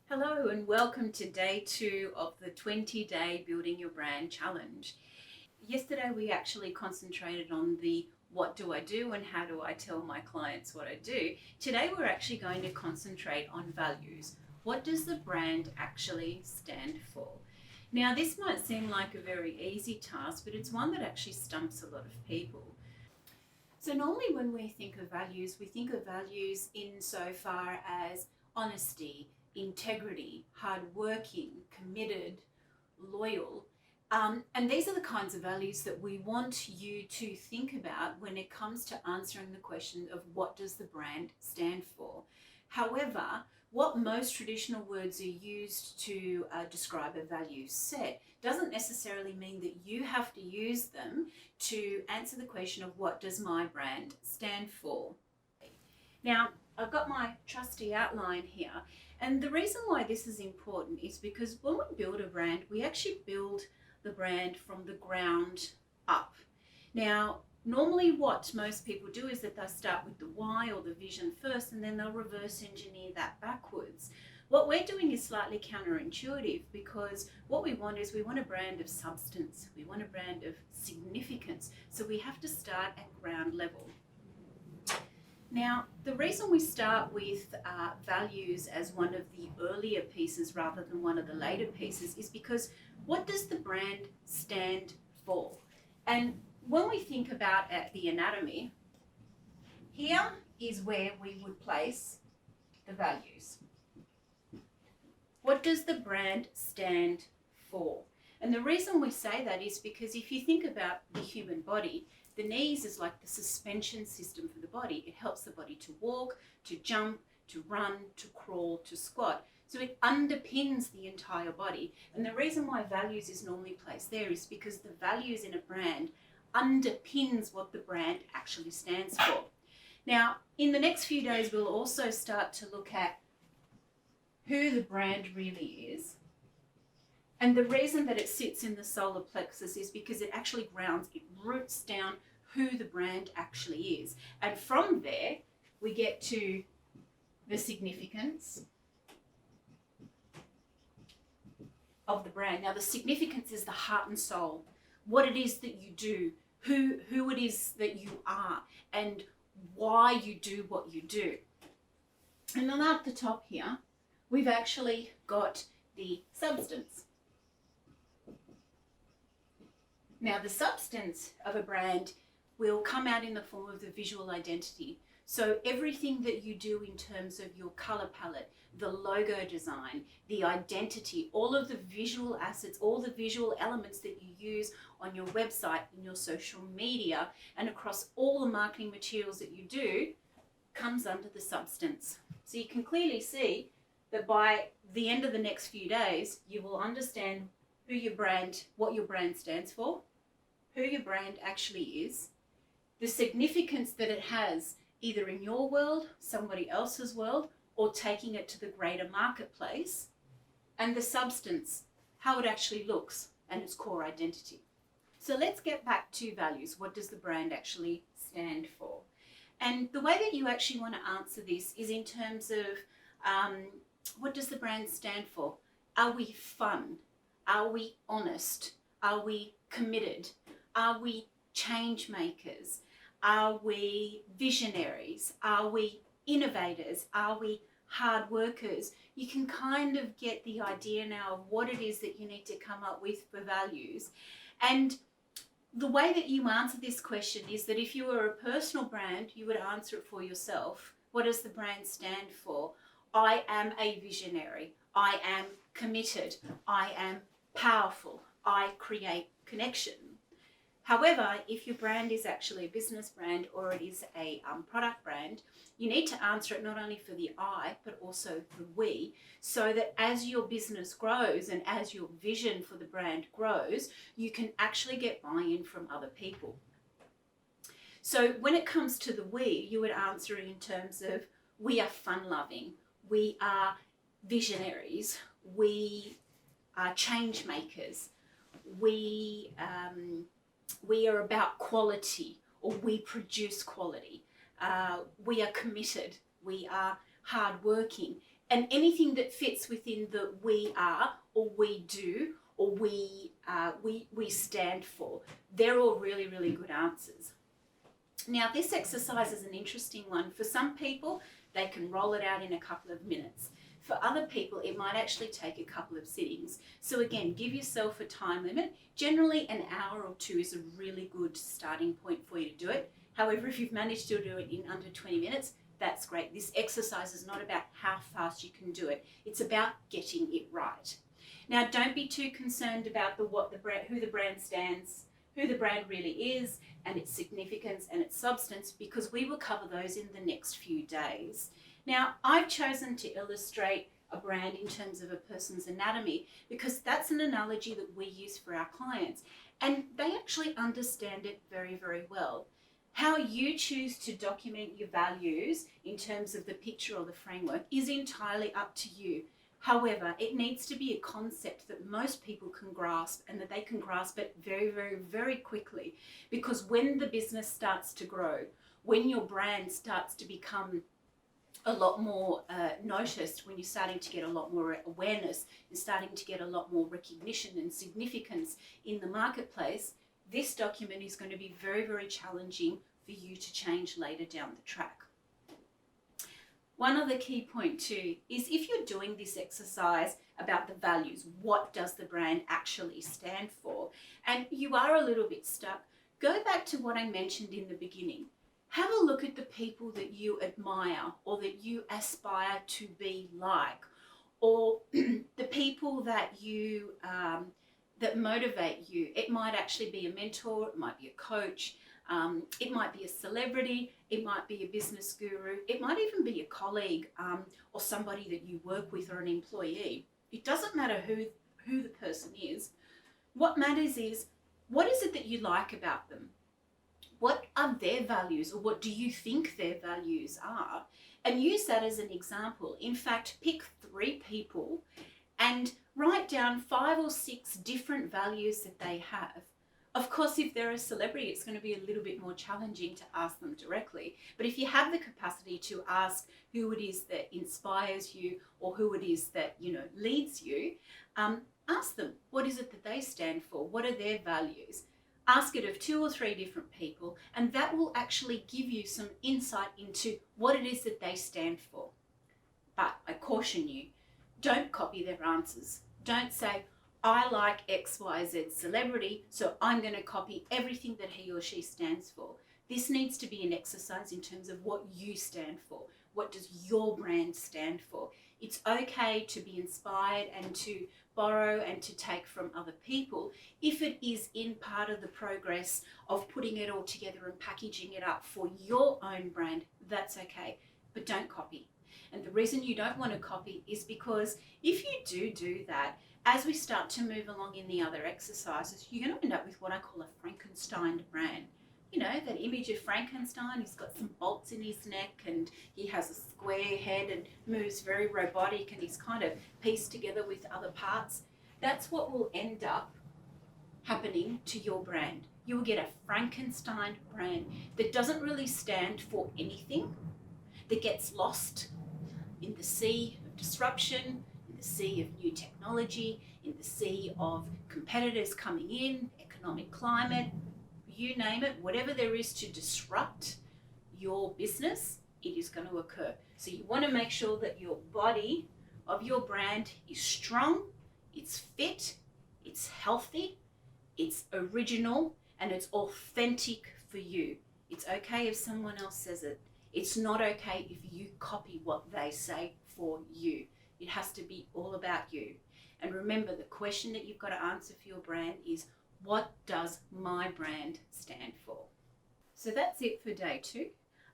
Hello and welcome to day 2 of the 20-day Building Your Brand Challenge. Yesterday we actually concentrated on the what do I do and how do I tell my clients what I do. Today we're actually going to concentrate on values. What does the brand actually stand for? Now this might seem like a very easy task, but it's one that actually stumps a lot of people. So normally when we think of values insofar as honesty, integrity, hardworking, committed, loyal. And these are the kinds of values that we want you to think about when it comes to answering the question of what does the brand stand for. However, what most traditional words are used to describe a value set doesn't necessarily mean that you have to use them to answer the question of what does my brand stand for. Now, I've got my trusty outline here, and the reason why this is important is because when we build a brand, we actually build the brand from the ground up. Now, normally what most people do is that they'll start with the why or the vision first, and then they'll reverse engineer that backwards. What we're doing is slightly counterintuitive, because what we want is we want a brand of substance, we want a brand of significance, so we have to start at ground level. Now, the reason we start with values as one of the earlier pieces rather than one of the later pieces is because what does the brand stand for? And when we think about the anatomy, here is where we would place the values. What does the brand stand for? And the reason we say that is because if you think about the human body, the knees is like the suspension system for the body. It helps the body to walk, to jump, to run, to crawl, to squat. So it underpins the entire body. And the reason why values is normally placed there is because the values in a brand underpins what the brand actually stands for. Now, in the next few days, we'll also start to look at who the brand really is. And the reason that it sits in the solar plexus is because it actually grounds, it roots down who the brand actually is. And from there, we get to the significance of the brand. Now, the significance is the heart and soul, what it is that you do, who it is that you are, and why you do what you do. And then at the top here, we've actually got the substance. Now, the substance of a brand will come out in the form of the visual identity. So everything that you do in terms of your color palette, the logo design, the identity, all of the visual assets, all the visual elements that you use on your website, in your social media, and across all the marketing materials that you do, comes under the substance. So you can clearly see that by the end of the next few days, you will understand what your brand stands for, who your brand actually is, the significance that it has either in your world, somebody else's world, or taking it to the greater marketplace, and the substance, how it actually looks and its core identity. So let's get back to values. What does the brand actually stand for? And the way that you actually want to answer this is in terms of what does the brand stand for? Are we fun? Are we honest? Are we committed? Are we change makers? Are we visionaries? Are we innovators? Are we hard workers? You can kind of get the idea now of what it is that you need to come up with for values. And the way that you answer this question is that if you were a personal brand, you would answer it for yourself. What does the brand stand for? I am a visionary. I am committed. I am powerful. I create connection. However, if your brand is actually a business brand or it is a product brand, you need to answer it not only for the I, but also the we, so that as your business grows and as your vision for the brand grows, you can actually get buy-in from other people. So when it comes to the we, you would answer it in terms of we are fun-loving, we are visionaries, we are change makers, we are about quality, or we produce quality. We are committed. We are hardworking. And anything that fits within the we are or we do or we stand for, they're all really, really good answers. Now, this exercise is an interesting one. For some people, they can roll it out in a couple of minutes. For other people, it might actually take a couple of sittings. So again, give yourself a time limit. Generally, an hour or two is a really good starting point for you to do it. However, if you've managed to do it in under 20 minutes, that's great. This exercise is not about how fast you can do it. It's about getting it right. Now, don't be too concerned about who the brand stands, who the brand really is, and its significance and its substance, because we will cover those in the next few days. Now, I've chosen to illustrate a brand in terms of a person's anatomy because that's an analogy that we use for our clients, and they actually understand it very, very well. How you choose to document your values in terms of the picture or the framework is entirely up to you. However, it needs to be a concept that most people can grasp and that they can grasp it very, very, very quickly. Because when the business starts to grow, when your brand starts to become a lot more noticed, when you're starting to get a lot more awareness, you're starting to get a lot more recognition and significance in the marketplace, this document is going to be very, very challenging for you to change later down the track. One other key point too is if you're doing this exercise about the values, what does the brand actually stand for, and you are a little bit stuck, go back to what I mentioned in the beginning. Have a look at the people that you admire or that you aspire to be like, or the people that you that motivate you. It might actually be a mentor, it might be a coach, it might be a celebrity, it might be a business guru, it might even be a colleague or somebody that you work with or an employee. It doesn't matter who the person is. What matters is, what is it that you like about them? What are their values, or what do you think their values are? And use that as an example. In fact, pick 3 people and write down 5 or 6 different values that they have. Of course, if they're a celebrity, it's going to be a little bit more challenging to ask them directly. But if you have the capacity to ask who it is that inspires you or who it is that, leads you, ask them, what is it that they stand for? What are their values? Ask it of 2 or 3 different people, and that will actually give you some insight into what it is that they stand for. But I caution you, don't copy their answers. Don't say, I like XYZ celebrity, so I'm going to copy everything that he or she stands for. This needs to be an exercise in terms of what you stand for. What does your brand stand for? It's okay to be inspired and to borrow and to take from other people if it is in part of the progress of putting it all together and packaging it up for your own brand. That's okay, but don't copy. And the reason you don't want to copy is because if you do that, as we start to move along in the other exercises, you're going to end up with what I call a Frankenstein brand. You know, that image of Frankenstein, he's got some bolts in his neck and he has a square head and moves very robotic and he's kind of pieced together with other parts. That's what will end up happening to your brand. You will get a Frankenstein brand that doesn't really stand for anything, that gets lost in the sea of disruption, in the sea of new technology, in the sea of competitors coming in, economic climate, you name it, whatever there is to disrupt your business, it is going to occur. So you want to make sure that your body of your brand is strong, it's fit, it's healthy, it's original, and it's authentic for you. It's okay if someone else says it. It's not okay if you copy what they say for you. It has to be all about you. And remember, the question that you've got to answer for your brand is, what does my brand stand for? So that's it for day 2.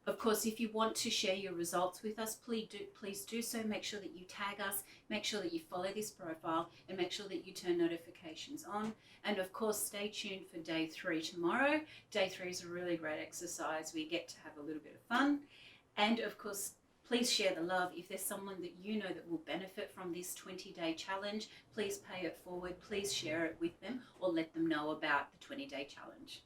Of course, if you want to share your results with us, please do so. Make sure that you tag us, make sure that you follow this profile, and make sure that you turn notifications on. And of course, stay tuned for day 3 tomorrow. Day 3 is a really great exercise. We get to have a little bit of fun. And of course, please share the love. If there's someone that you know that will benefit from this 20-day challenge, please pay it forward. Please share it with them or let them know about the 20-day challenge.